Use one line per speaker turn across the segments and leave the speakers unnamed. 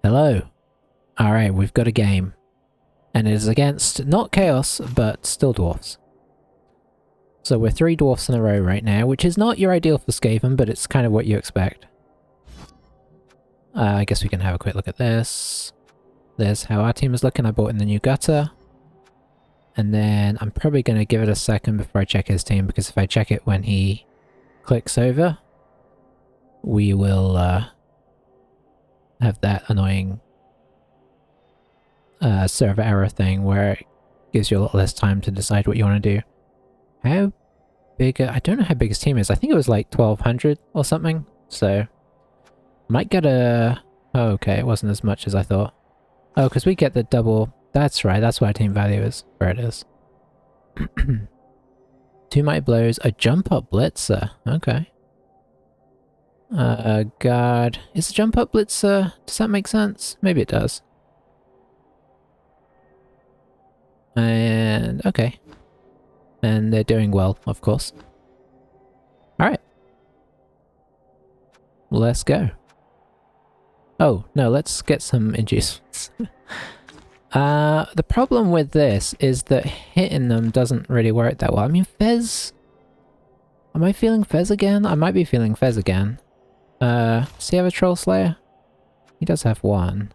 Hello. Alright, we've got a game. And it is against, not Chaos, but still Dwarfs. So we're 3 Dwarfs in a row right now, which is not your ideal for Skaven, but it's kind of what you expect. I guess we can have a quick look at this. There's how our team is looking. I bought in the new gutter. And then I'm probably going to give it a second before I check his team, because if I check it when he clicks over, we will have that annoying server error thing where it gives you a lot less time to decide what you want to do. How big? I don't know how big his team is. I think it was like 1200 or something. So might get a... Oh, okay, it wasn't as much as I thought. Oh, because we get the double... That's right, that's why our team value is where it is. 2 mighty blows, a jump up blitzer. Okay. Guard. Is a jump up blitzer... Does that make sense? Maybe it does. And... okay. And they're doing well, of course. Alright. Let's go. Oh, no, let's get some inducements. The problem with this is that hitting them doesn't really work that well. I mean, Fez... Am I feeling Fez again? I might be feeling Fez again. Does he have a Troll Slayer? He does have one.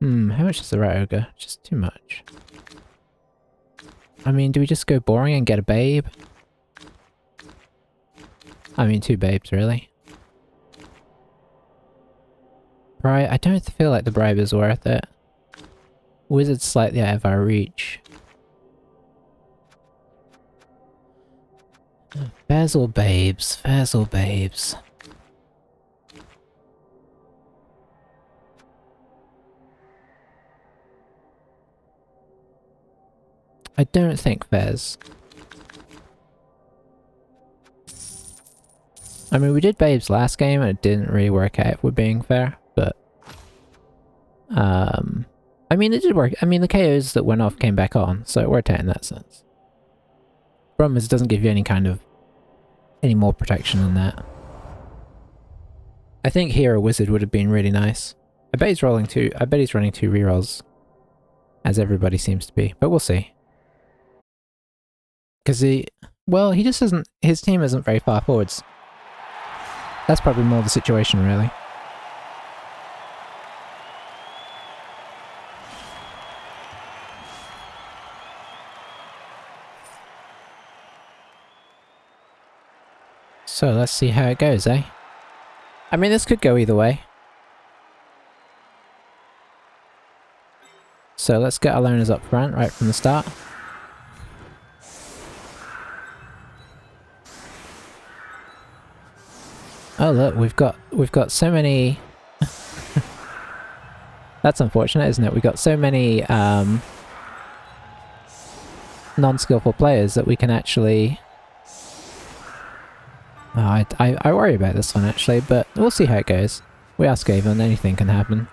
How much is the Rat Ogre? Just too much. I mean, do we just go boring and get a babe? I mean, 2 babes, really. Right, I don't feel like the bribe is worth it. Wizard's slightly out of our reach. Basil babes, Basil babes. I don't think Fez. I mean, we did babes last game and it didn't really work out if we're being fair, but... I mean, it did work. I mean, the KOs that went off came back on, so it worked out in that sense. Problem is, it doesn't give you any more protection than that. I think Hero Wizard would have been really nice. I bet he's rolling 2, I bet he's running 2 rerolls. As everybody seems to be, but we'll see. Because well, he just isn't, his team isn't very far forwards. That's probably more the situation, really. So let's see how it goes, eh? I mean, this could go either way. So let's get our loners up front right from the start. Oh look, we've got so many... That's unfortunate, isn't it? We've got so many non-skillful players that we can actually... Oh, I worry about this one actually, but we'll see how it goes. We are Skaven, anything can happen.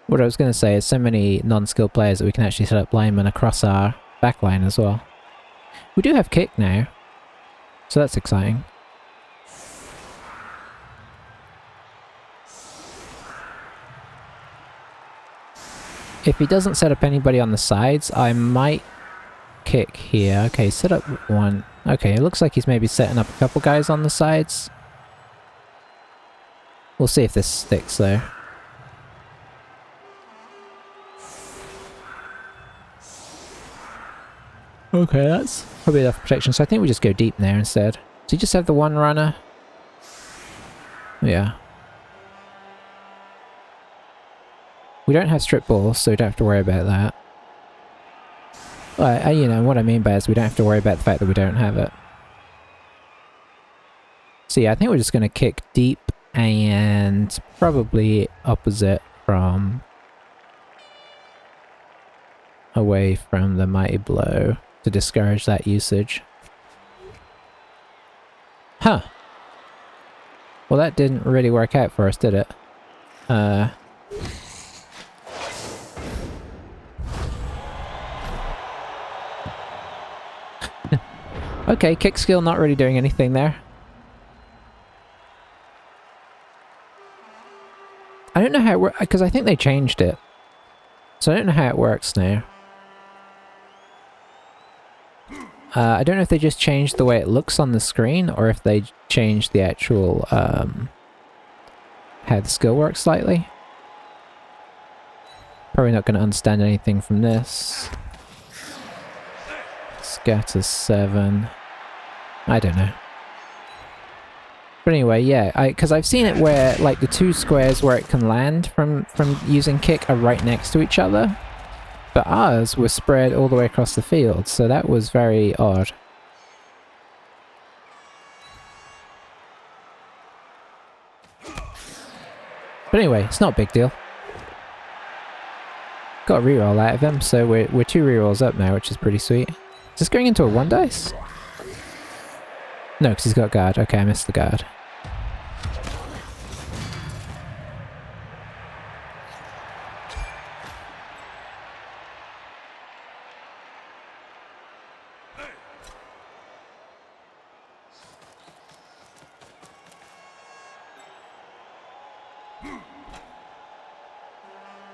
What I was going to say is so many non-skilled players that we can actually set up linemen across our backline as well. We do have kick now, so that's exciting. If he doesn't set up anybody on the sides, I might kick here. Okay, set up one. Okay, it looks like he's maybe setting up a couple guys on the sides. We'll see if this sticks though. Okay, that's probably enough protection, so I think we just go deep there instead. Does he just have the one runner? Yeah. We don't have strip balls, so we don't have to worry about that. You know, what I mean by is we don't have to worry about the fact that we don't have it. So yeah, I think we're just going to kick deep and probably opposite from... away from the mighty blow to discourage that usage. Huh. Well, that didn't really work out for us, did it? Okay, kick skill not really doing anything there. I don't know how it works, because I think they changed it. So I don't know how it works now. I don't know if they just changed the way it looks on the screen, or if they changed the actual, how the skill works slightly. Probably not going to understand anything from this. Scatter 7. I don't know. But anyway, yeah, because I've seen it where, like, the two squares where it can land from using kick are right next to each other. But ours were spread all the way across the field, so that was very odd. But anyway, it's not a big deal. Got a reroll out of him, so we're 2 rerolls up now, which is pretty sweet. Is this going into a 1 dice? No, because he's got guard. Okay, I missed the guard.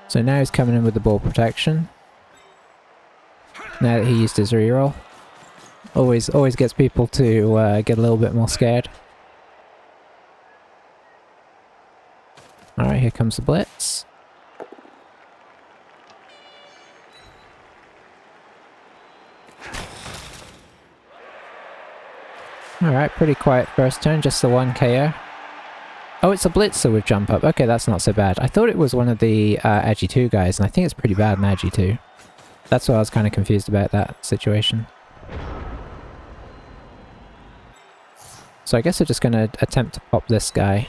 So now he's coming in with the ball protection. Now that he used his reroll. Always gets people to get a little bit more scared. Alright, here comes the blitz. Alright, pretty quiet first turn, just the 1 KO. Oh, it's a blitzer with jump up. Okay, that's not so bad. I thought it was one of the Agi 2 guys, and I think it's pretty bad in Agi 2. That's why I was kind of confused about that situation. So I guess we're just going to attempt to pop this guy.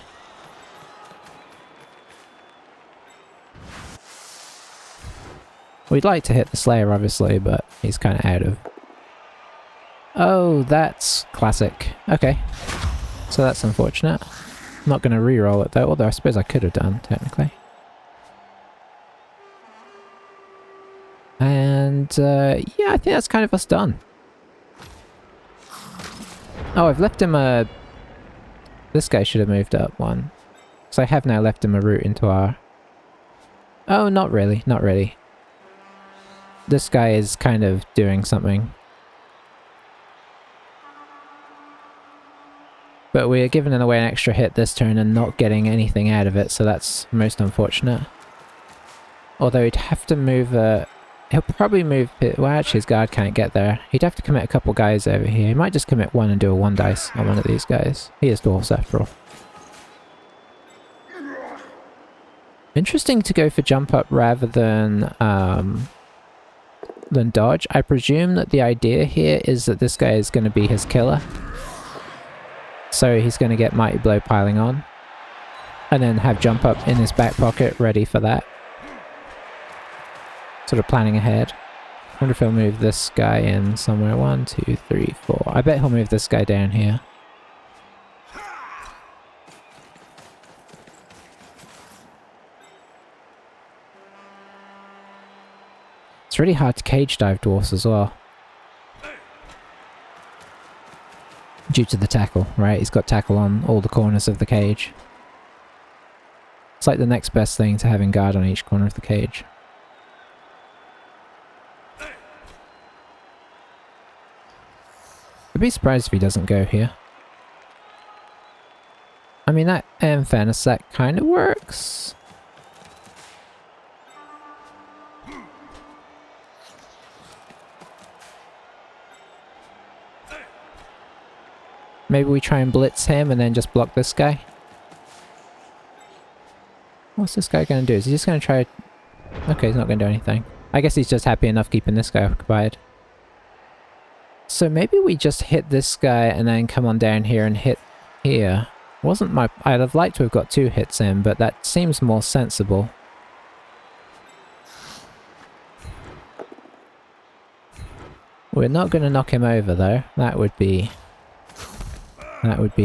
We'd like to hit the Slayer, obviously, but he's kind of out of... Oh, that's classic. Okay. So that's unfortunate. I'm not going to reroll it though, although I suppose I could have done, technically. And, yeah, I think that's kind of us done. Oh, I've left him a... This guy should have moved up 1. Because I have now left him a route into our... Oh, not really, not really. This guy is kind of doing something. But we're giving away an extra hit this turn and not getting anything out of it, so that's most unfortunate. Although he'd have to move he'll probably move... Well, actually his guard can't get there. He'd have to commit a couple guys over here. He might just commit 1 and do a 1 dice on one of these guys. He is dwarfs after all. Interesting to go for jump up rather than dodge. I presume that the idea here is that this guy is going to be his killer. So he's going to get Mighty Blow piling on. And then have jump up in his back pocket ready for that. Sort of planning ahead. I wonder if he'll move this guy in somewhere. 1, 2, 3, 4. I bet he'll move this guy down here. It's really hard to cage dive dwarfs as well. Due to the tackle, right? He's got tackle on all the corners of the cage. It's like the next best thing to having guard on each corner of the cage. I'd be surprised if he doesn't go here. I mean, that, in fairness, that kind of works. Maybe we try and blitz him and then just block this guy. What's this guy going to do? Is he just going to try... Okay, he's not going to do anything. I guess he's just happy enough keeping this guy occupied. So maybe we just hit this guy and then come on down here and hit here. Wasn't my... I'd have liked to have got 2 hits in, but that seems more sensible. We're not going to knock him over though. That would be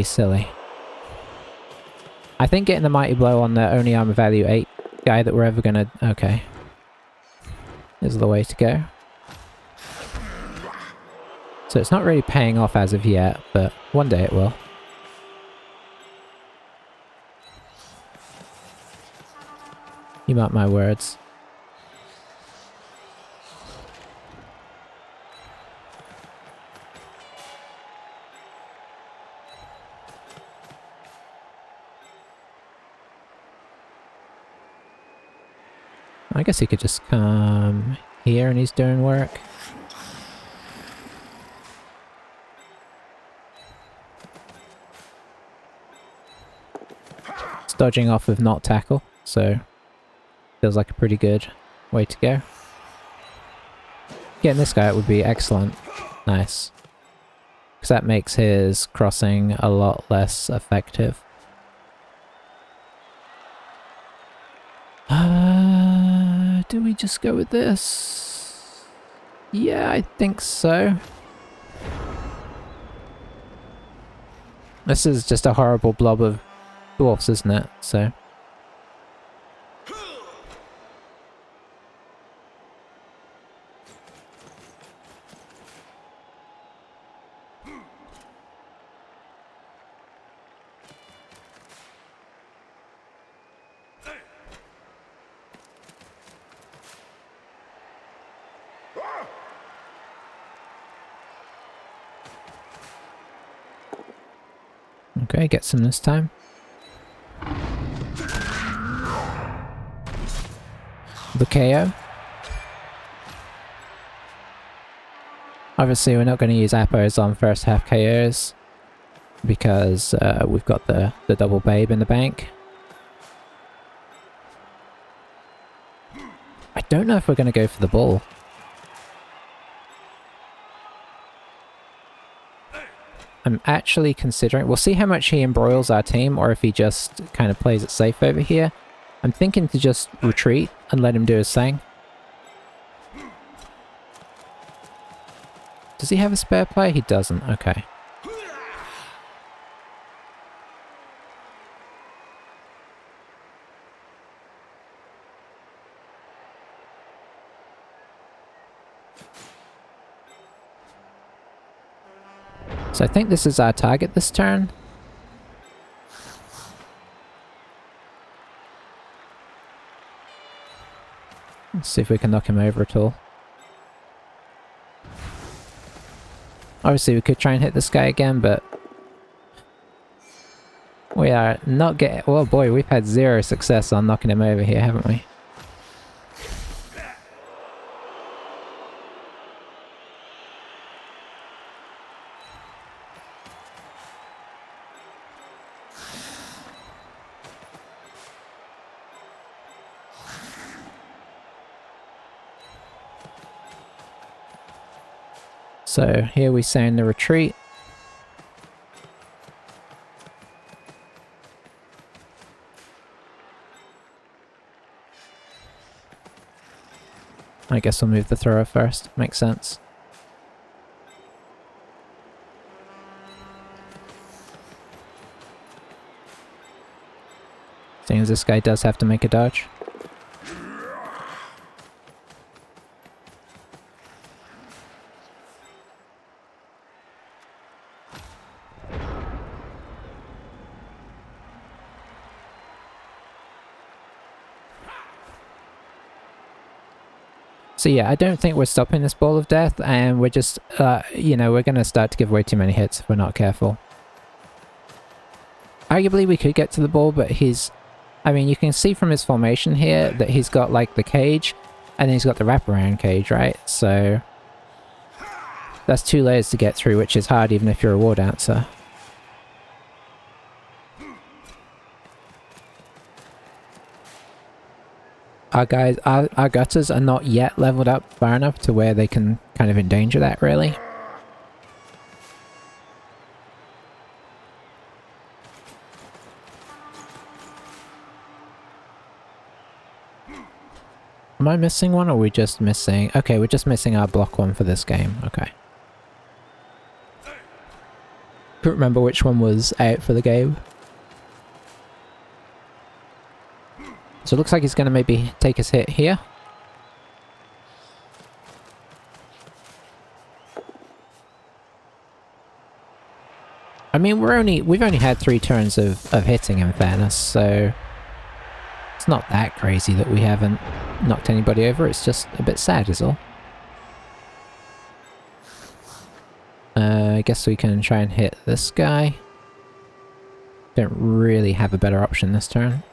silly. I think getting the Mighty Blow on the only armor value 8 guy that we're ever going to... Okay. Is the way to go. So it's not really paying off as of yet, but one day it will. You mark my words. I guess he could just come here and he's doing work. It's dodging off with not tackle, so feels like a pretty good way to go. Getting this guy out would be excellent. Nice. Because that makes his crossing a lot less effective. Do we just go with this? Yeah, I think so. This is just a horrible blob of dwarfs, isn't it? So... Okay, get some this time. The KO. Obviously we're not going to use Appos on first half KOs because we've got the double babe in the bank. I don't know if we're going to go for the bull. I'm actually considering... We'll see how much he embroils our team or if he just kind of plays it safe over here. I'm thinking to just retreat and let him do his thing. Does he have a spare player? He doesn't. Okay. So I think this is our target this turn. Let's see if we can knock him over at all. Obviously we could try and hit this guy again, but... we are not getting... Well boy, we've had zero success on knocking him over here, haven't we? So here we sound the retreat. I guess we'll move the thrower first. Makes sense. Seeing as this guy does have to make a dodge. So yeah, I don't think we're stopping this ball of death, and we're just, you know, we're going to start to give away too many hits if we're not careful. Arguably we could get to the ball, but he's... I mean, you can see from his formation here that he's got, like, the cage, and then he's got the wraparound cage, right? So... that's 2 layers to get through, which is hard even if you're a war dancer. Our guys, our gutters are not yet leveled up far enough to where they can kind of endanger that, really. Am I missing one, or are we just missing... Okay, we're just missing our block one for this game. Okay. Couldn't remember which one was out for the game. So it looks like he's going to maybe take his hit here. I mean, we've only had 3 turns of hitting, in fairness, so it's not that crazy that we haven't knocked anybody over. It's just a bit sad is all. I guess we can try and hit this guy. Don't really have a better option this turn.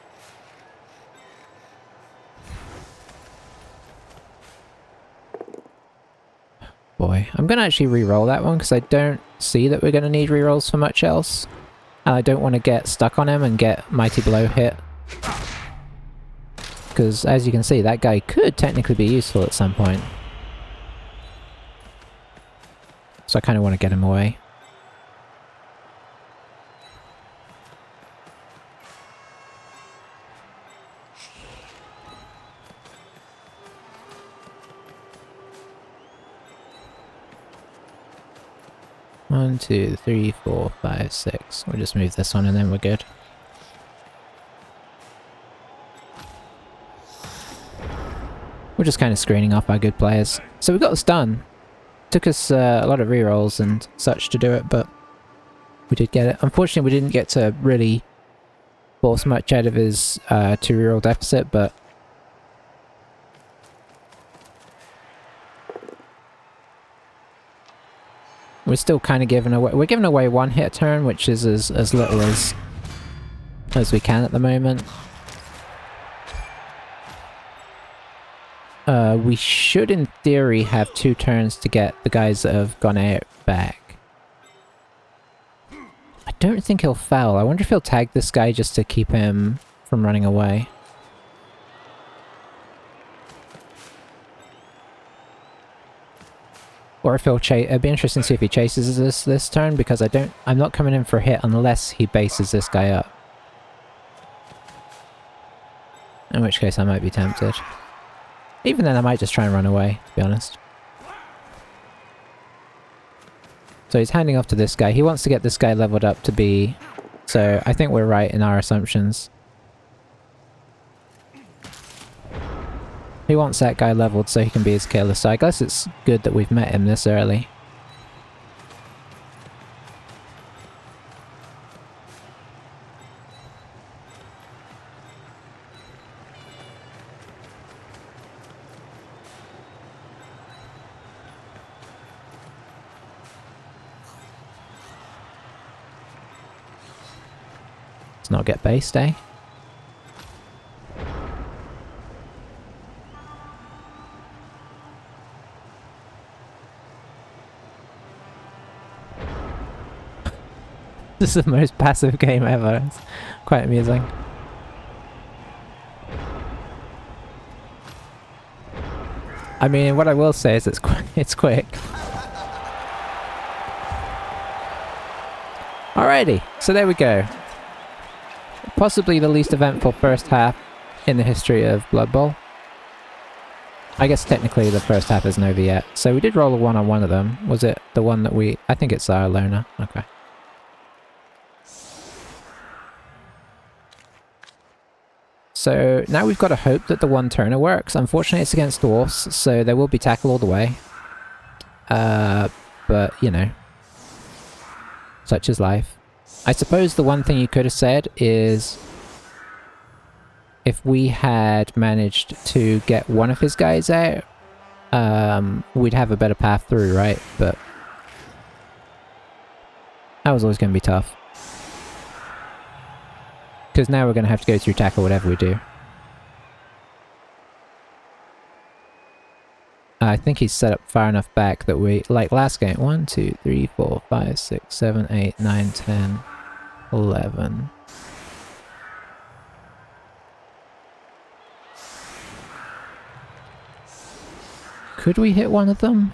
Boy, I'm going to actually re-roll that one because I don't see that we're going to need re-rolls for much else. And I don't want to get stuck on him and get Mighty Blow hit. Because as you can see, that guy could technically be useful at some point. So I kind of want to get him away. One, two, three, 4, 5, 6. We'll just move this one and then we're good. We're just kind of screening off our good players. So we got this done. Took us a lot of rerolls and such to do it, but we did get it. Unfortunately, we didn't get to really force much out of his 2 reroll deficit, but we're still kind of giving away. We're giving away 1 hit a turn, which is as little as we can at the moment. We should, in theory, have 2 turns to get the guys that have gone out back. I don't think he'll foul. I wonder if he'll tag this guy just to keep him from running away. Or if he'll chase. It'd be interesting to see if he chases us this turn, because I'm not coming in for a hit unless he bases this guy up. In which case I might be tempted. Even then I might just try and run away, to be honest. So he's handing off to this guy. He wants to get this guy leveled up to be... So I think we're right in our assumptions. He wants that guy leveled so he can be his killer, so I guess it's good that we've met him this early. Let's not get based, eh? This is the most passive game ever. It's quite amusing. I mean, what I will say is it's quick. Alrighty, so there we go. Possibly the least eventful first half in the history of Blood Bowl. I guess technically the first half isn't over yet. So we did roll a 1 on one of them. Was it the one that we... I think it's our loner. Okay. So now we've got to hope that the 1-turner works. Unfortunately it's against dwarfs, so there will be tackle all the way. But, you know. Such is life. I suppose the one thing you could have said is if we had managed to get one of his guys out, we'd have a better path through, right? But that was always going to be tough. Because now we're going to have to go through tackle whatever we do. I think he's set up far enough back that we, like last game, 1, 2, 3, 4, 5, 6, 7, 8, 9, 10, 11. Could we hit one of them?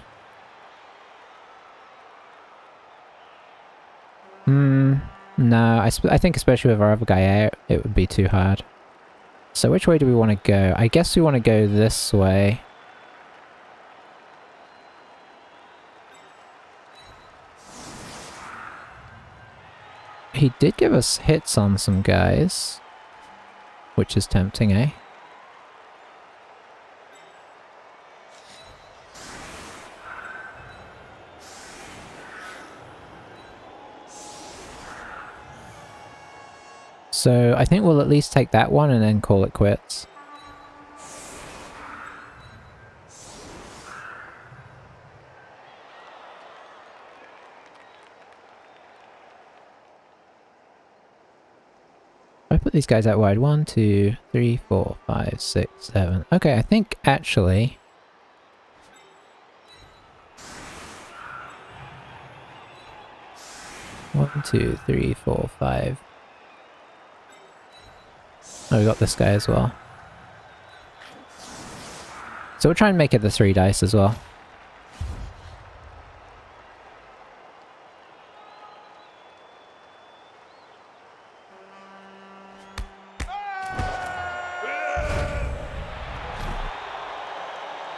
No, I think especially with our other guy out, it would be too hard. So which way do we want to go? I guess we want to go this way. He did give us hits on some guys, which is tempting, eh? So I think we'll at least take that one and then call it quits. I put these guys out wide. 1, 2, 3, 4, 5, 6, 7. Okay, I think actually... One, two, three, four, five. Oh, we got this guy as well. So we'll try and make it the 3 dice as well.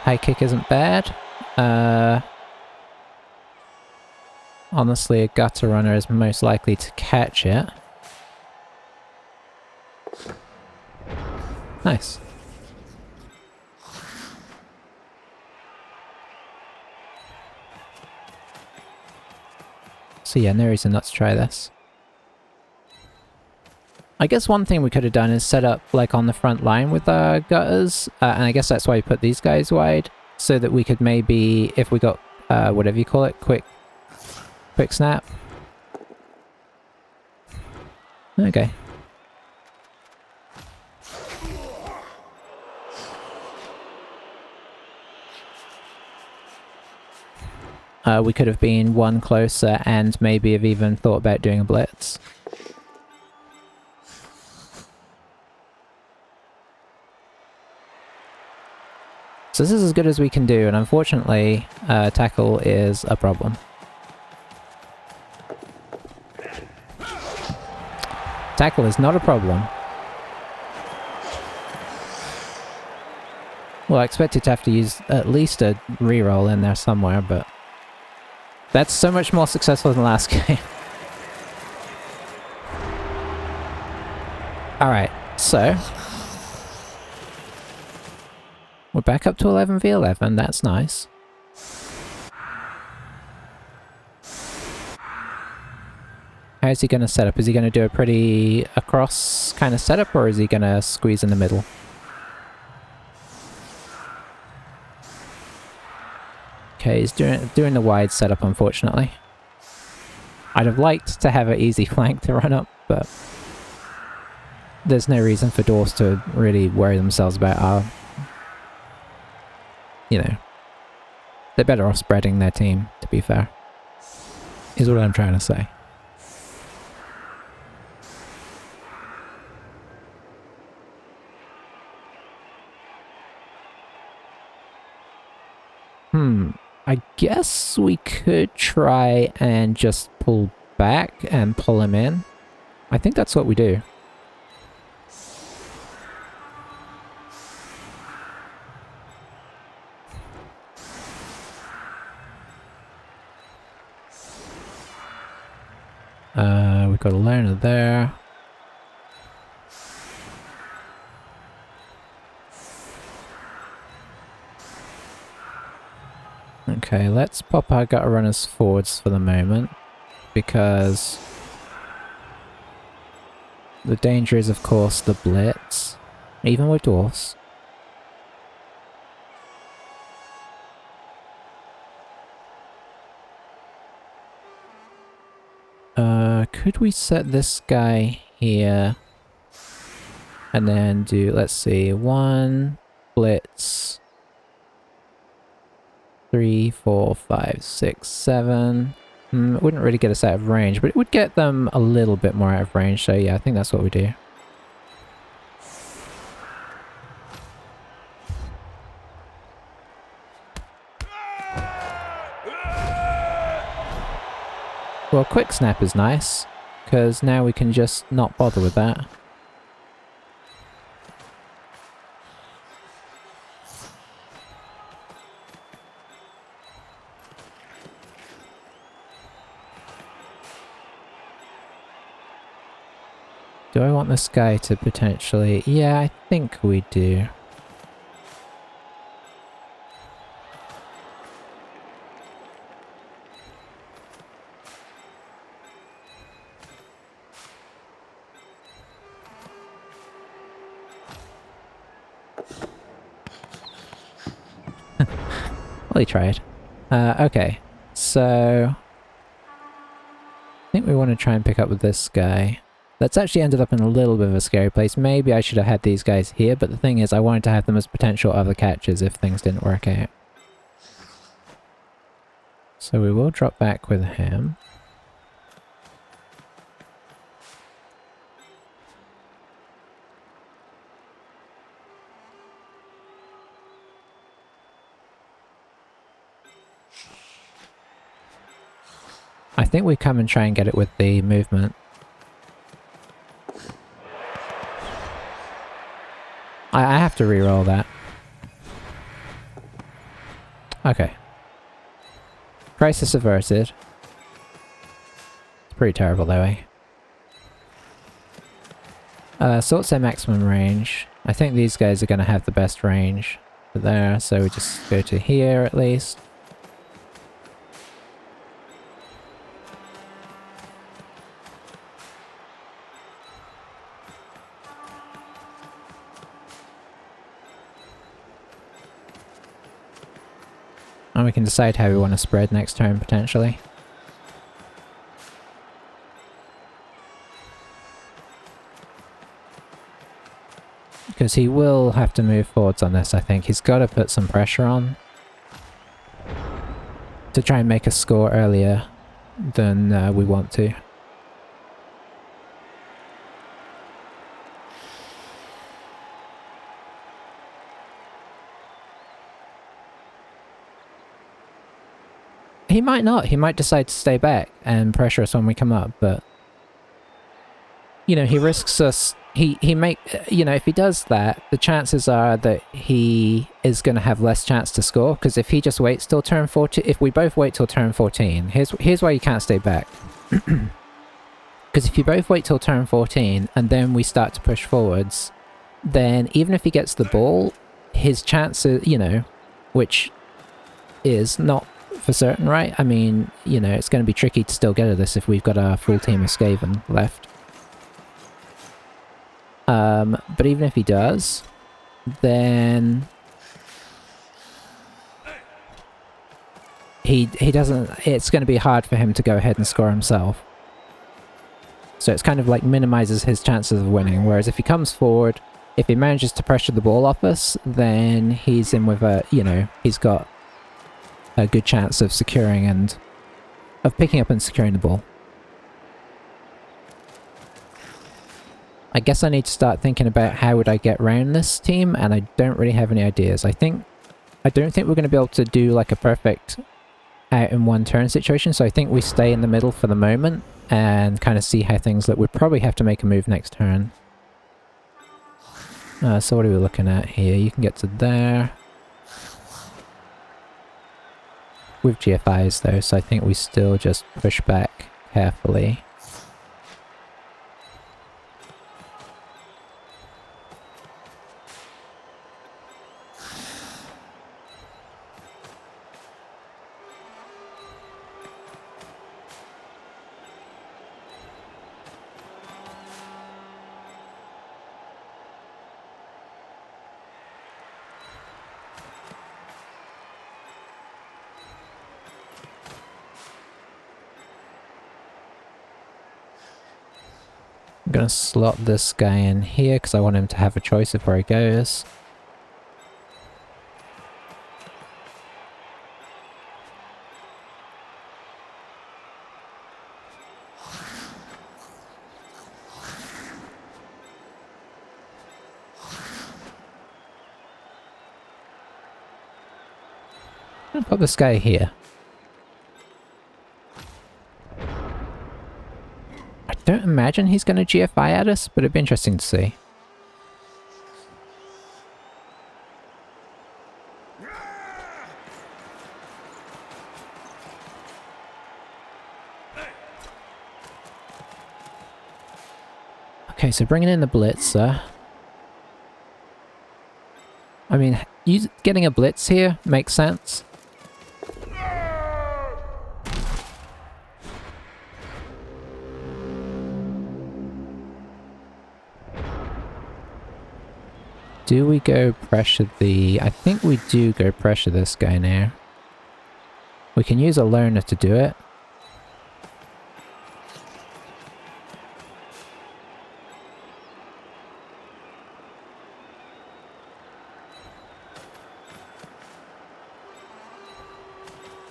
High kick isn't bad. Honestly, a gutter runner is most likely to catch it. Nice. So yeah, no reason not to try this. I guess one thing we could have done is set up like on the front line with our gutters, and I guess that's why we put these guys wide, so that we could maybe, if we got, whatever you call it, quick snap. Okay. We could have been one closer and maybe have even thought about doing a blitz. So this is as good as we can do, and unfortunately, tackle is a problem. Tackle is not a problem. Well, I expected to have to use at least a reroll in there somewhere, but... That's so much more successful than the last game. Alright, so... We're back up to 11v11, that's nice. How's he gonna set up? Is he gonna do a pretty across kind of setup, or is he gonna squeeze in the middle? Okay, he's doing the wide setup, unfortunately. I'd have liked to have an easy flank to run up, but... There's no reason for dwarves to really worry themselves about our... You know... They're better off spreading their team, to be fair. Is what I'm trying to say. I guess we could try and just pull back and pull him in. I think that's what we do. We've got a learner there. Okay, let's pop our gutter runners forwards for the moment, because the danger is, of course, the blitz, even with dwarfs. Could we set this guy here and then do, let's see, 1 blitz, 3, 4, 5, 6, 7. It wouldn't really get us out of range, but it would get them a little bit more out of range, so yeah, I think that's what we do. Well, quick snap is nice, because now we can just not bother with that. Do I want this guy to potentially... Yeah, I think we do. Well, he tried. Okay, so I think we want to try and pick up with this guy. That's actually ended up in a little bit of a scary place. Maybe I should have had these guys here, but the thing is I wanted to have them as potential other catches if things didn't work out. So we will drop back with him. I think we come and try and get it with the movement. I have to re-roll that. Okay. Crisis averted. It's pretty terrible though, eh? Sort's their maximum range. I think these guys are going to have the best range there, so we just go to here at least. And we can decide how we want to spread next turn, potentially. Because he will have to move forwards on this, I think. He's got to put some pressure on to try and make a score earlier than we want to. He might not. He might decide to stay back and pressure us when we come up, but... You know, he risks us... He you know, if he does that, the chances are that he is going to have less chance to score, because if he just waits till turn 14... If we both wait till turn 14, here's why you can't stay back. Because if you both wait till turn 14, and then we start to push forwards, then even if he gets the ball, his chances, you know, which is not... for certain, right? I mean, you know, it's going to be tricky to still get at this if we've got our full team of Skaven left. But even if he does, then he doesn't... It's going to be hard for him to go ahead and score himself. So it's kind of like minimizes his chances of winning, whereas if he comes forward, if he manages to pressure the ball off us, then he's in with a, you know, he's got a good chance of securing and... of picking up and securing the ball. I guess I need to start thinking about how would I get around this team, and I don't really have any ideas. I don't think we're going to be able to do like a perfect out in one turn situation, so I think we stay in the middle for the moment and kind of see how things look. We'd probably have to make a move next turn. So what are we looking at here? You can get to there. With GFIs though, so I think we still just push back carefully. I'm gonna slot this guy in here because I want him to have a choice of where he goes. I'm gonna put this guy here. I don't imagine he's going to GFI at us, but it'd be interesting to see. Okay, so bringing in the Blitzer. I mean, getting a Blitz here makes sense. Do we go pressure the... I think we do go pressure this guy now. We can use a loner to do it.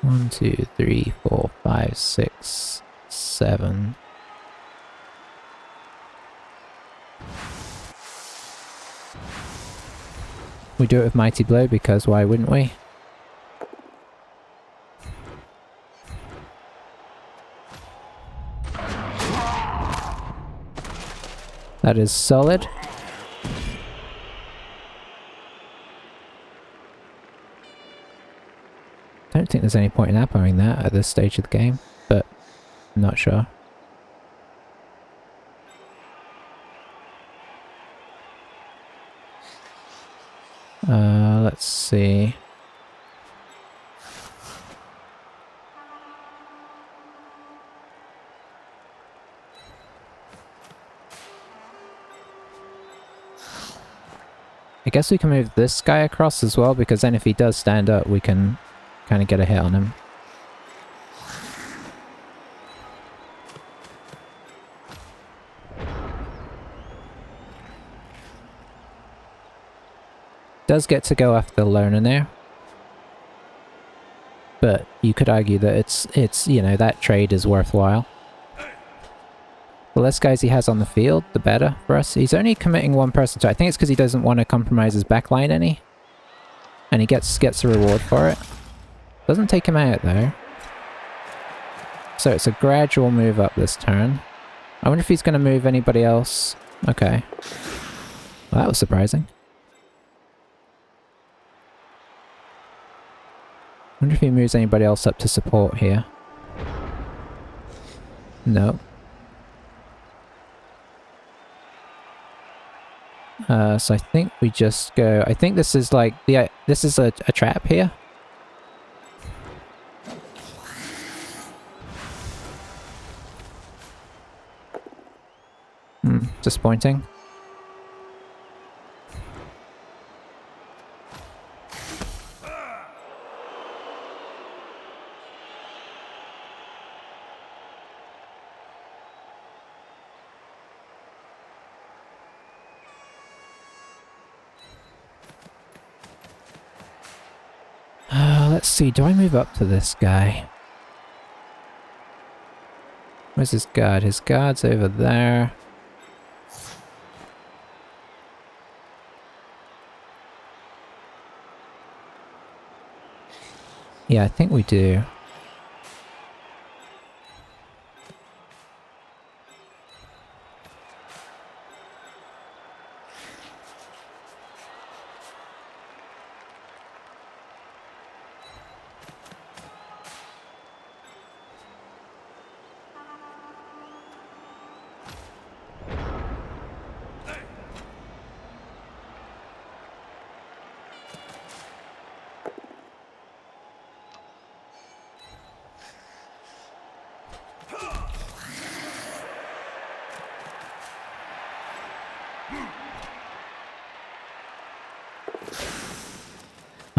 One, two, three, four, five, six, 7. We do it with Mighty Blow because why wouldn't we? That is solid. Don't think there's any point in ammoing that at this stage of the game, but I'm not sure. Let's see. I guess we can move this guy across as well, because then if he does stand up, we can kind of get a hit on him. Does get to go after the loner now. But you could argue that it's you know, that trade is worthwhile. The less guys he has on the field, the better for us. He's only committing one person to it. I think it's because he doesn't want to compromise his backline any. And he gets a reward for it. Doesn't take him out though. So it's a gradual move up this turn. I wonder if he's going to move anybody else. Okay. Well, that was surprising. I wonder if he moves anybody else up to support here. No. So I think we just go... I think this is like... this is a trap here. Disappointing. Let's see, do I move up to this guy? Where's his guard? His guard's over there. Yeah, I think we do.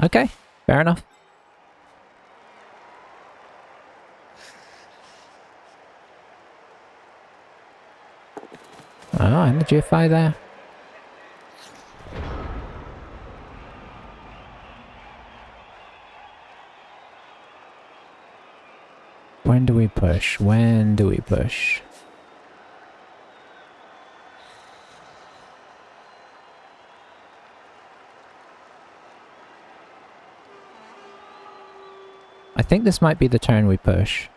Okay, fair enough. Oh, and the GFI there. When do we push? When do we push? I think this might be the turn we push.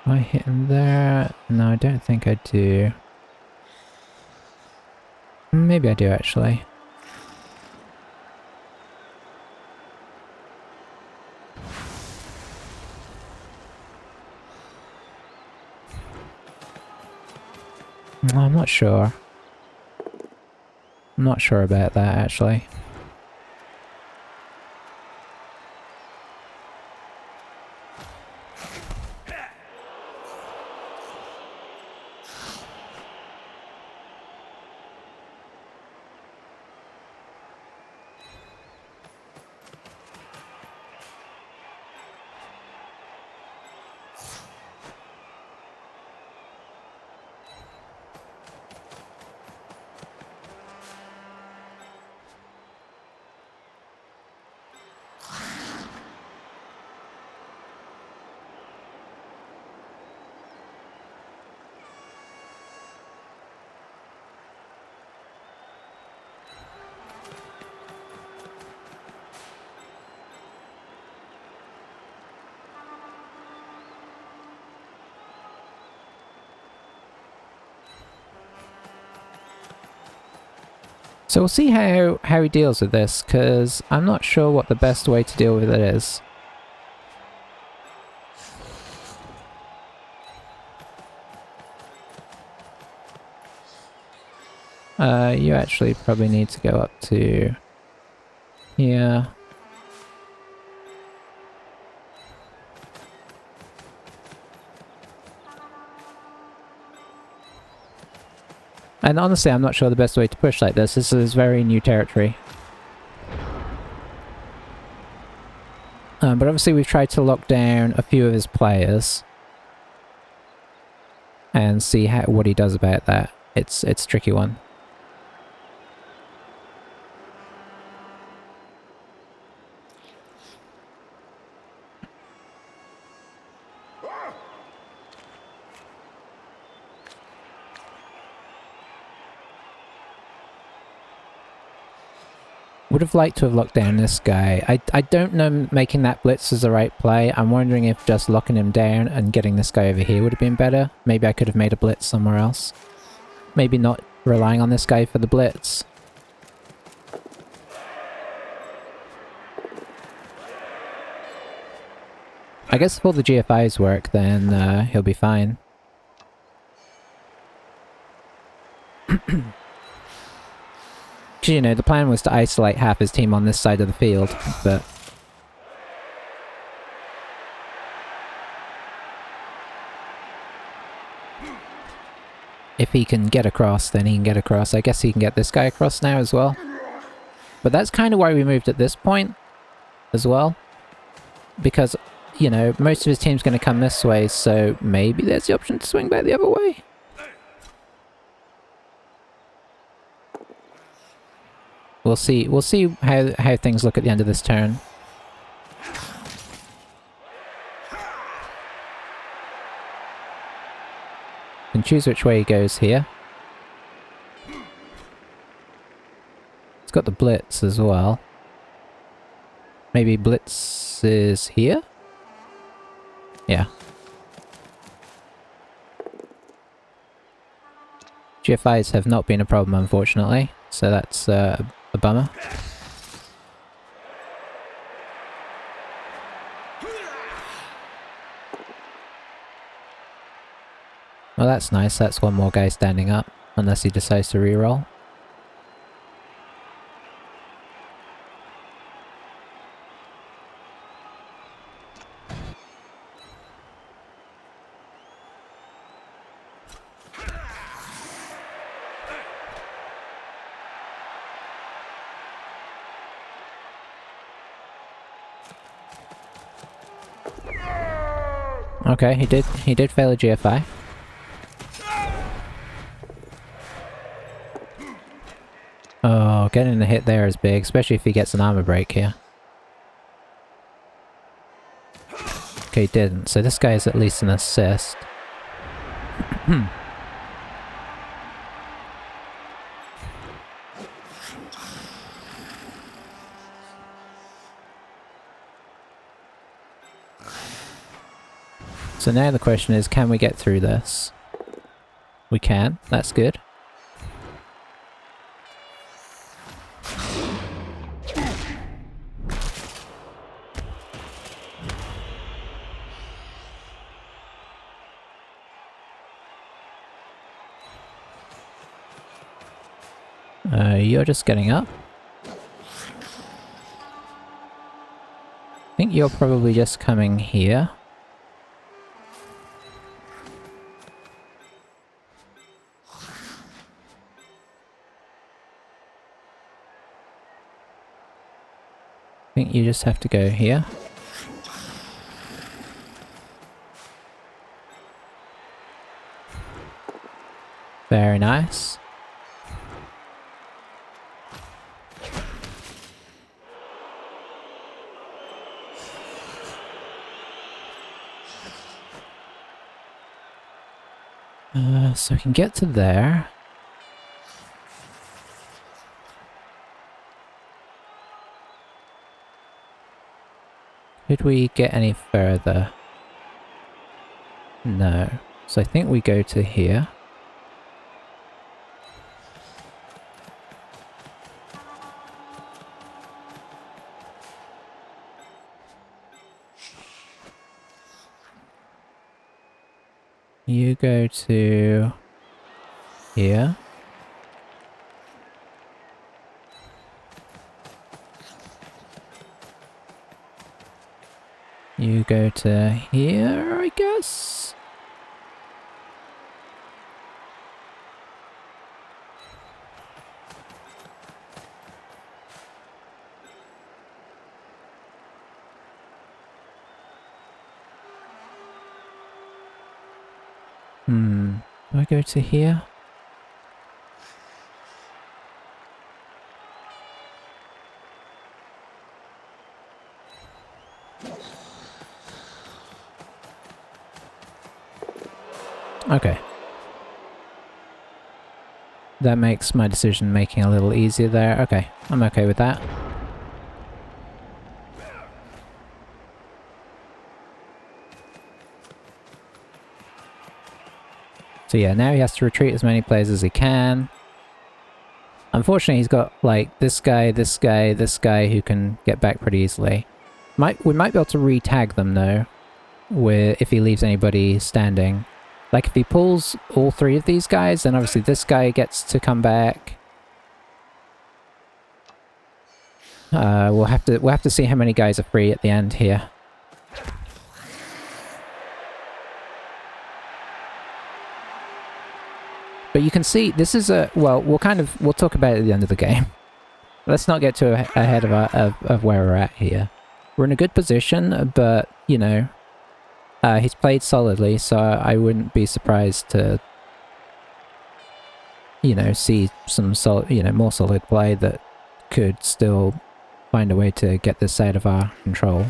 Do I hit him there? No, I don't think I do. Maybe I do actually. I'm not sure. I'm not sure about that actually. So we'll see how he deals with this, because I'm not sure what the best way to deal with it is. You actually probably need to go up to here. And honestly, I'm not sure the best way to push like this. This is very new territory. But obviously we've tried to lock down a few of his players. And see what he does about that. It's a tricky one. Would have liked to have locked down this guy. I don't know making that blitz is the right play. I'm wondering if just locking him down and getting this guy over here would have been better. Maybe I could have made a blitz somewhere else. Maybe not relying on this guy for the blitz. I guess if all the GFIs work, then he'll be fine. You know, the plan was to isolate half his team on this side of the field, but... if he can get across, then he can get across. I guess he can get this guy across now as well. But that's kind of why we moved at this point, as well. Because, you know, most of his team's going to come this way, so maybe there's the option to swing back the other way. We'll see. We'll see how things look at the end of this turn. Can choose which way he goes here. It's got the blitz as well. Maybe blitz is here? Yeah. GFIs have not been a problem, unfortunately, so that's a bummer. Well, that's nice. That's one more guy standing up, unless he decides to reroll. Okay, he did fail a GFI. Oh, getting a hit there is big, especially if he gets an armor break here. Okay, he didn't, so this guy is at least an assist. So now the question is, can we get through this? We can. That's good. You're just getting up. I think you're probably just coming here. I think you just have to go here. Very nice. So we can get to there. Could we get any further? No. So I think we go to here. You go to here. You go to here, I guess? Do I go to here? Okay. That makes my decision making a little easier there. Okay, I'm okay with that. So yeah, now he has to retreat as many players as he can. Unfortunately, he's got, like, this guy, this guy, this guy who can get back pretty easily. We might be able to re-tag them, though, if he leaves anybody standing. Like, if he pulls all three of these guys, then obviously this guy gets to come back. We'll have to see how many guys are free at the end here. But you can see, this is a... Well, we'll talk about it at the end of the game. Let's not get too ahead of where we're at here. We're in a good position, but, you know, he's played solidly, so I wouldn't be surprised to, you know, see some more solid play that could still find a way to get this out of our control.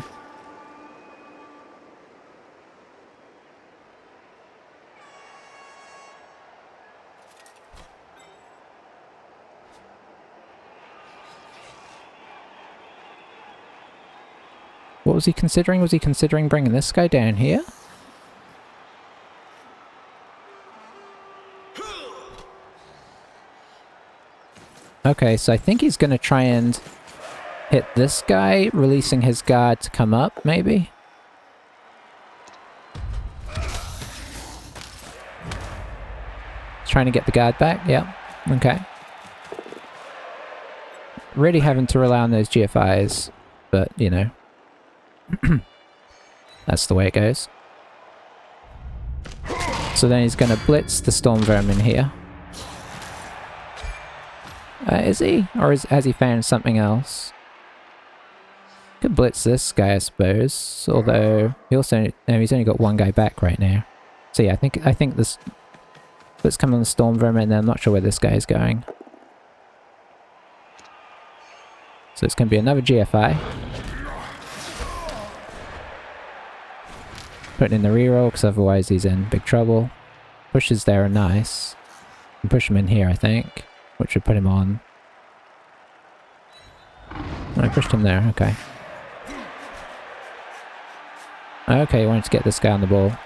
What was he considering? Was he considering bringing this guy down here? Okay, so I think he's going to try and hit this guy, releasing his guard to come up, maybe? Trying to get the guard back? Yeah. Okay. Really having to rely on those GFIs, but, you know. That's the way it goes. So then he's going to blitz the Storm Vermin here. Is he? Or has he found something else? Could blitz this guy, I suppose. Although, he's only got one guy back right now. So yeah, I think this... Let's come on the Storm Vermin, and then I'm not sure where this guy is going. So it's going to be another GFI. Putting in the reroll, because otherwise he's in big trouble. Pushes there are nice. And push him in here, I think. Which would put him on. Oh, I pushed him there, okay. Okay, he wanted to get this guy on the ball.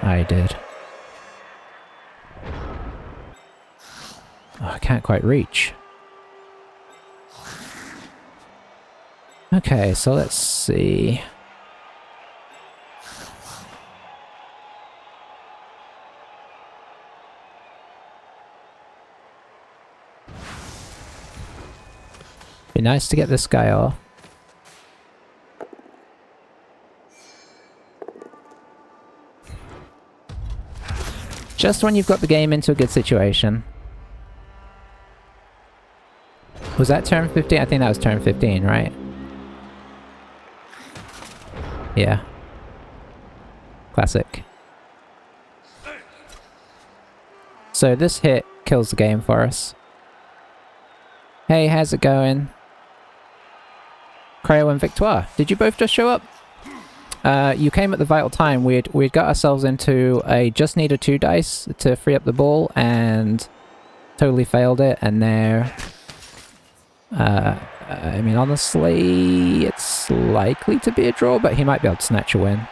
I did. Oh, I can't quite reach. Okay, so let's see. Be nice to get this guy off. Just when you've got the game into a good situation. Was that turn 15? I think that was turn 15, right? Yeah. Classic. So this hit kills the game for us. Hey, how's it going? Creo and Victoire, did you both just show up? You came at the vital time. We'd got ourselves into a just needed 2 dice to free up the ball and totally failed it, and now I mean, honestly, it's likely to be a draw, but he might be able to snatch a win.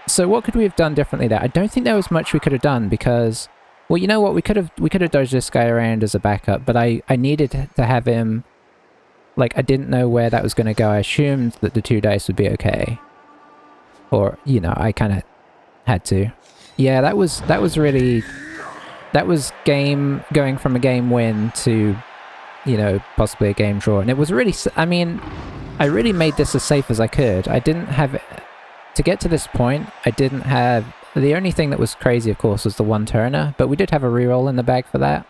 So what could we have done differently there? I don't think there was much we could have done because, well, you know what, we could have dodged this guy around as a backup, but I needed to have him, like, I didn't know where that was going to go. I assumed that the 2 dice would be okay. Or, you know, I kind of had to. Yeah, that was really, that was going from a game win to, you know, possibly a game draw. And it was really, I mean, I really made this as safe as I could. I didn't have, to get to this point, I didn't have, the only thing that was crazy, of course, was the 1-turner, but we did have a reroll in the bag for that.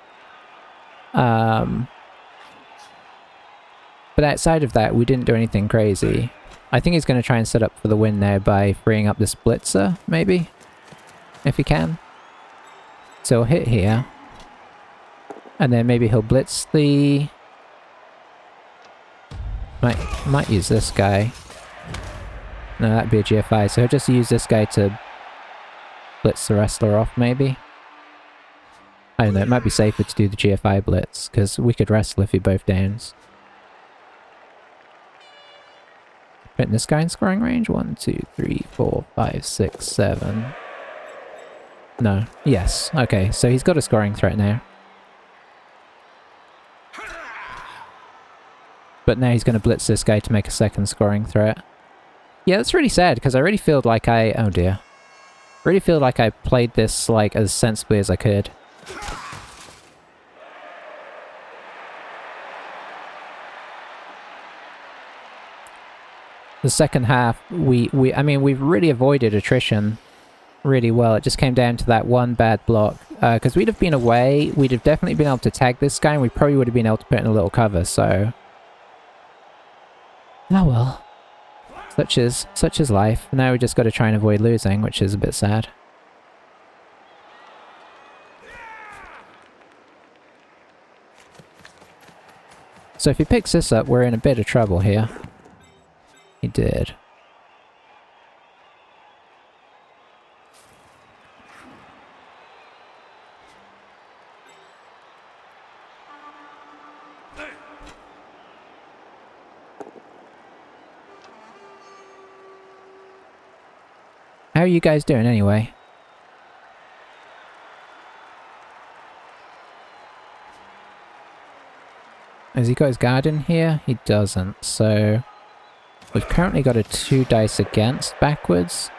But outside of that, we didn't do anything crazy. I think he's going to try and set up for the win now by freeing up this blitzer, maybe? If he can. So he'll hit here. And then maybe he'll blitz the... Might use this guy. No, that'd be a GFI, so he'll just use this guy to blitz the wrestler off, maybe? I don't know, it might be safer to do the GFI blitz, because we could wrestle if he both downs. Putting this guy in scoring range? 1, 2, 3, 4, 5, 6, 7. No. Yes. Okay, so he's got a scoring threat now. But now he's going to blitz this guy to make a second scoring threat. Yeah, that's really sad, because I really feel like I... Oh dear. Really feel like I played this, like, as sensibly as I could. The second half, I mean, we've really avoided attrition really well. It just came down to that one bad block. Because we'd have been away, we'd have definitely been able to tag this guy, and we probably would have been able to put in a little cover, so... Oh well. Such is life. Now we just got to try and avoid losing, which is a bit sad. So if he picks this up, we're in a bit of trouble here. He did. How are you guys doing anyway? Has he got his guard in here? He doesn't, so... We've currently got a 2 dice against backwards.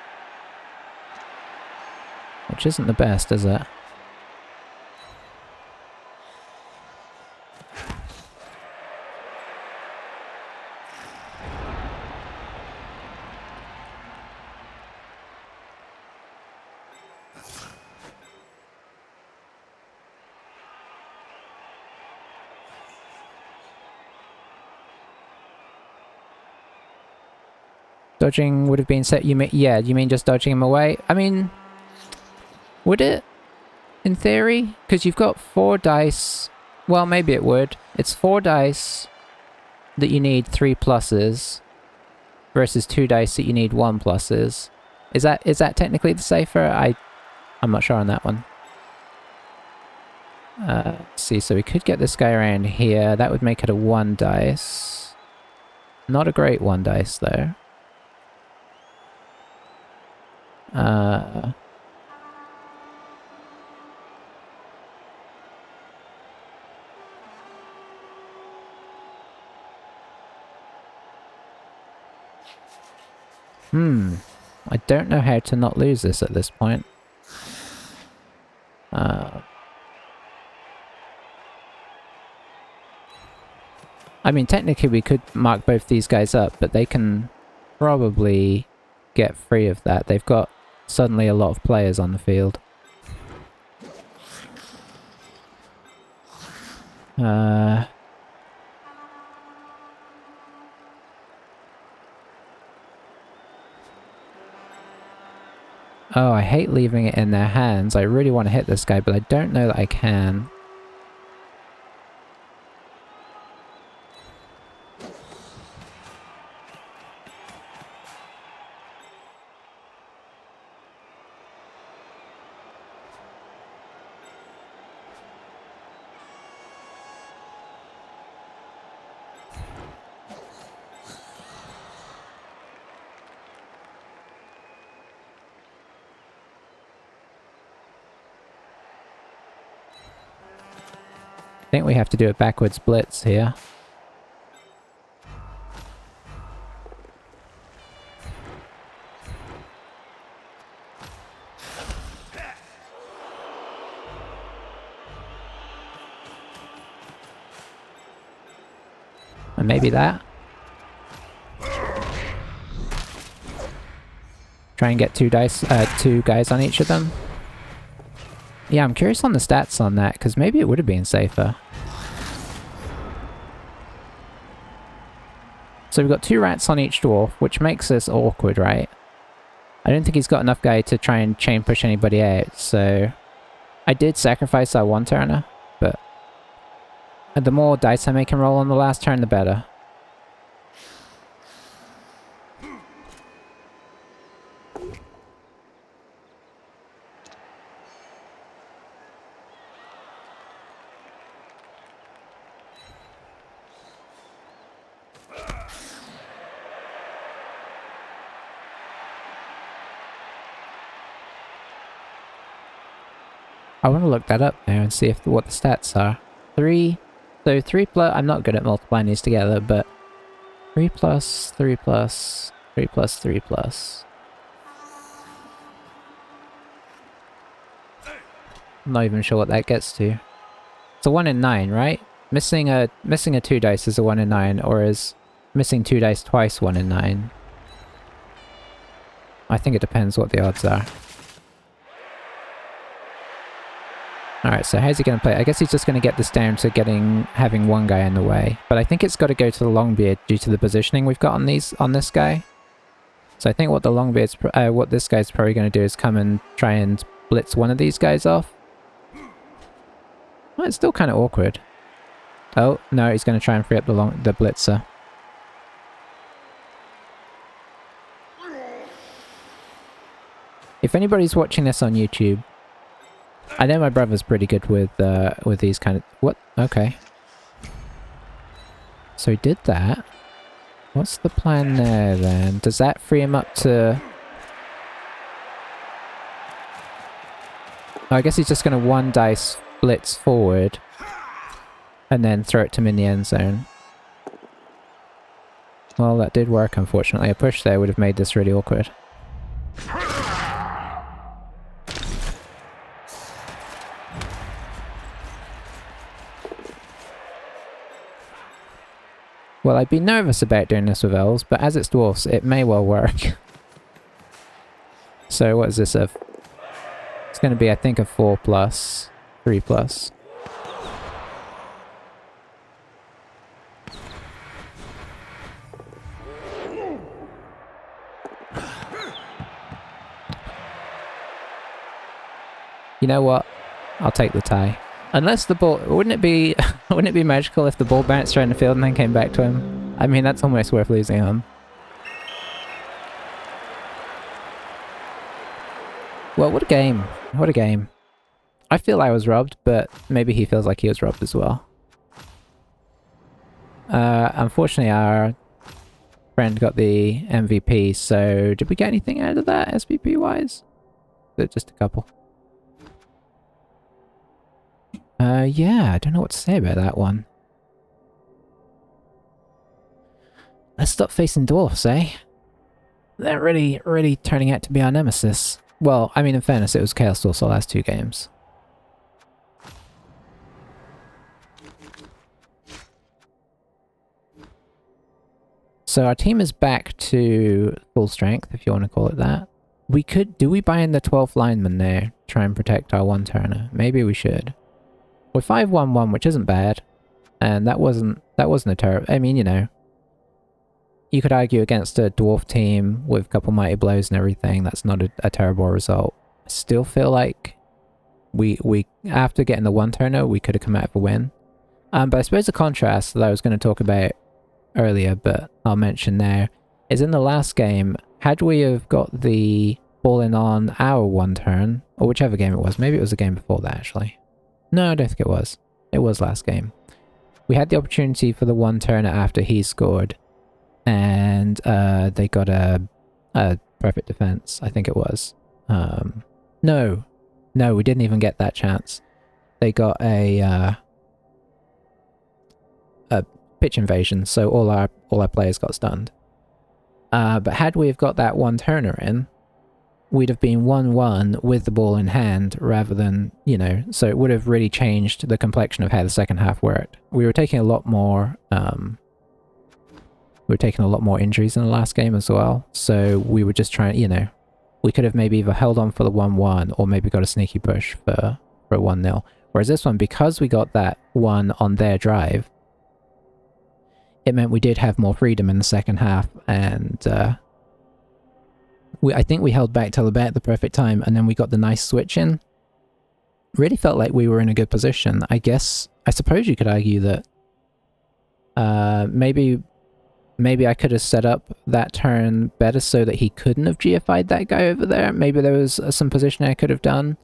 Which isn't the best, is it? Dodging would have been set. You mean, yeah, you mean just dodging him away? I mean, would it? In theory? Because you've got 4 dice. Well, maybe it would. It's 4 dice that you need 3 pluses versus 2 dice that you need 1 pluses. Is that technically the safer? I'm not sure on that one. Let's see, so we could get this guy around here. That would make it a 1 dice. Not a great 1 dice though. Uh... I don't know how to not lose this at this point. I mean, technically we could mark both these guys up, but they can probably get free of that. They've got suddenly a lot of players on the field. Oh, I hate leaving it in their hands. I really want to hit this guy, but I don't know that I can. I think we have to do a backwards blitz here. And maybe that. Try and get two guys on each of them. Yeah, I'm curious on the stats on that, because maybe it would have been safer. So we've got 2 rats on each dwarf, which makes this awkward, right? I don't think he's got enough guy to try and chain push anybody out, so... I did sacrifice our 1-turner, but... the more dice I make him roll on the last turn, the better. I want to look that up now and see if what the stats are. 3... So 3 plus... I'm not good at multiplying these together, but... 3 plus, 3 plus, 3 plus, 3 plus... I'm not even sure what that gets to. It's a 1 in 9, right? Missing a 2 dice is a 1 in 9, or is missing 2 dice twice 1 in 9? I think it depends what the odds are. Alright, so how's he going to play? I guess he's just going to get this down to having one guy in the way. But I think it's got to go to the Longbeard due to the positioning we've got on this guy. So I think what what this guy's probably going to do is come and try and blitz one of these guys off. Well, it's still kind of awkward. Oh, no, he's going to try and free up the blitzer. If anybody's watching this on YouTube, I know my brother's pretty good with these kind of... What? Okay. So he did that. What's the plan there, then? Does that free him up to... Oh, I guess he's just going to 1 dice blitz forward. And then throw it to him in the end zone. Well, that did work, unfortunately. A push there would have made this really awkward. Well, I'd be nervous about doing this with elves, but as it's dwarfs, it may well work. So what is this? It's going to be, I think, a 4 plus, 3 plus. You know what? I'll take the tie. Unless the ball... Wouldn't it be magical if the ball bounced around the field and then came back to him? I mean, that's almost worth losing on. Well, what a game. What a game. I feel I was robbed, but maybe he feels like he was robbed as well. Unfortunately, our friend got the MVP, so did we get anything out of that SVP-wise? Just a couple. Yeah, I don't know what to say about that one. Let's stop facing dwarfs, eh? They're really turning out to be our nemesis. Well, I mean, in fairness, it was Chaos Dwarfs the last 2 games. So our team is back to full strength, if you want to call it that. We could... Do we buy in the 12th lineman there? Try and protect our 1-turner? Maybe we should. We're 5-1-1, which isn't bad. And that wasn't a terrible... I mean, you know... You could argue against a dwarf team with a couple mighty blows and everything. That's not a terrible result. I still feel like we after getting the 1-turner, we could have come out with a win. But I suppose the contrast that I was going to talk about earlier, but I'll mention now, is in the last game, had we have got the ball in on our 1-turn, or whichever game it was, maybe it was the game before that actually. No, I don't think it was. It was last game. We had the opportunity for the 1-turner after he scored, and they got a perfect defense, I think it was. No, we didn't even get that chance. They got a pitch invasion, so all our players got stunned. But had we have got that 1-turner in, we'd have been 1-1 with the ball in hand rather than, you know, so it would have really changed the complexion of how the second half worked. We were taking a lot more injuries in the last game as well, so we were just trying, you know, we could have maybe either held on for the 1-1 or maybe got a sneaky push for a 1-0. Whereas this one, because we got that 1 on their drive, it meant we did have more freedom in the second half, and I think we held back till about the perfect time, and then we got the nice switch in. Really felt like we were in a good position. I suppose you could argue that maybe I could have set up that turn better so that he couldn't have GFI'd that guy over there. Maybe there was some positioning I could have done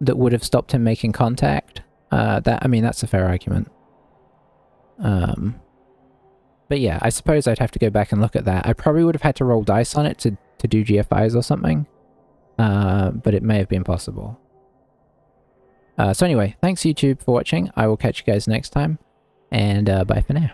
that would have stopped him making contact. I mean, that's a fair argument. But yeah, I suppose I'd have to go back and look at that. I probably would have had to roll dice on it to do GFIs or something. But it may have been possible. So anyway, thanks YouTube for watching. I will catch you guys next time. And bye for now.